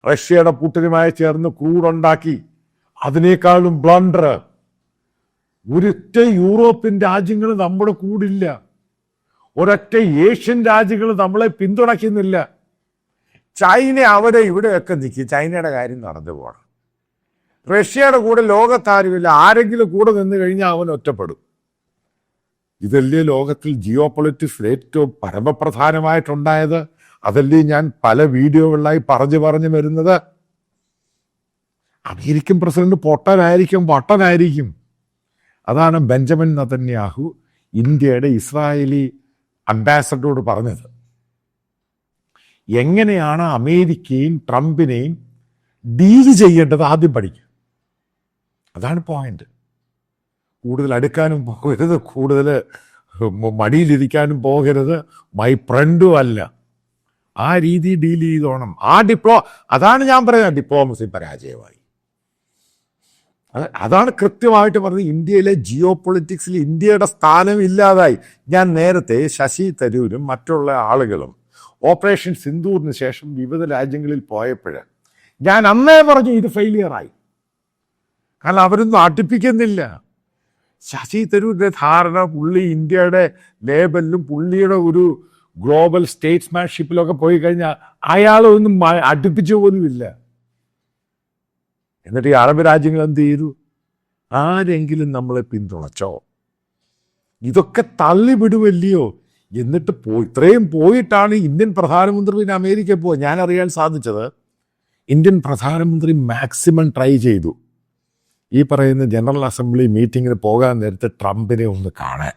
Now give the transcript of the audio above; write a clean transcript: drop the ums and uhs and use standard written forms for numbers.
റഷ്യയുടെ പുട്ടിനുമായി ചേർന്ന് ക്രൂഡുണ്ടാക്കി. അതിനേക്കാളും ബ്ലണ്ടർ, ഒരൊറ്റ യൂറോപ്യൻ രാജ്യങ്ങൾ നമ്മുടെ കൂടില്ല, ഒരൊറ്റ ഏഷ്യൻ രാജ്യങ്ങൾ നമ്മളെ പിന്തുണയ്ക്കുന്നില്ല. ചൈന അവിടെ ഇവിടെയൊക്കെ നിൽക്കും, ചൈനയുടെ കാര്യം നടന്നു പോകണം. റഷ്യയുടെ കൂടെ ലോകത്താരുമില്ല, ആരെങ്കിലും കൂടെ നിന്ന് കഴിഞ്ഞാൽ അവൻ ഒറ്റപ്പെടും. ഇതല്ലേ ലോകത്തിൽ ജിയോ പൊളിറ്റിക്സ് ഏറ്റവും പരമപ്രധാനമായിട്ടുണ്ടായത്. അതല്ലേ ഞാൻ പല വീഡിയോകളിലായി പറഞ്ഞു വരുന്നത്. അമേരിക്കൻ പ്രസിഡന്റ് പൊട്ടനായിരിക്കും, വട്ടനായിരിക്കും. അതാണ് ബെഞ്ചമിൻ നെതന്യാഹു ഇന്ത്യയുടെ ഇസ്രായേലി അംബാസഡറോട് പറഞ്ഞത്. എങ്ങനെയാണ് അമേരിക്കയും ട്രംപിനെയും ഡീല് ചെയ്യേണ്ടത് ആദ്യം പഠിക്കുക. അതാണ് പോയിന്റ്. കൂടുതൽ അടുക്കാനും പോകരുത്, കൂടുതൽ മടിയിലിരിക്കാനും പോകരുത്, മൈ ഫ്രണ്ടും അല്ല. ആ രീതി ഡീൽ ചെയ്തോണം. അതാണ് ഞാൻ പറയുന്നത്, ഡിപ്ലോമസി പരാജയമായി. അതാണ് കൃത്യമായിട്ട് പറഞ്ഞത്. ഇന്ത്യയിലെ ജിയോ പൊളിറ്റിക്സിൽ ഇന്ത്യയുടെ സ്ഥാനം ഇല്ലാതായി. ഞാൻ നേരത്തെ ശശി തരൂരും മറ്റുള്ള ആളുകളും ഓപ്പറേഷൻ സിന്ദൂറിന് ശേഷം വിവിധ രാജ്യങ്ങളിൽ പോയപ്പോൾ ഞാൻ അന്നേ പറഞ്ഞു ഇത് ഫെയിലിയറായി. കാരണം അവരൊന്നും അടുപ്പിക്കുന്നില്ല. ശശി തരൂരിൻ്റെ ധാരണ പുള്ളി ഇന്ത്യയുടെ ലേബലിലും പുള്ളിയുടെ ഒരു ഗ്ലോബൽ സ്റ്റേറ്റ്സ്മാൻഷിപ്പിലൊക്കെ പോയി കഴിഞ്ഞാൽ അയാളൊന്നും അടുപ്പിച്ചു പോലുമില്ല. എന്നിട്ട് ഈ അറബ് രാജ്യങ്ങൾ എന്ത് ചെയ്തു? ആരെങ്കിലും നമ്മളെ പിന്തുണച്ചോ? ഇതൊക്കെ തള്ളിവിടുമല്ലയോ? എന്നിട്ട് ഇത്രയും പോയിട്ടാണ് ഇന്ത്യൻ പ്രധാനമന്ത്രി പിന്നെ അമേരിക്കയിൽ പോയി. ഞാൻ അറിയാൻ സാധിച്ചത് ഇന്ത്യൻ പ്രധാനമന്ത്രി മാക്സിമം ട്രൈ ചെയ്തു ഈ പറയുന്ന ജനറൽ അസംബ്ലി മീറ്റിങ്ങിന് പോകാൻ നേരത്തെ ട്രംപിനെ ഒന്ന് കാണാൻ.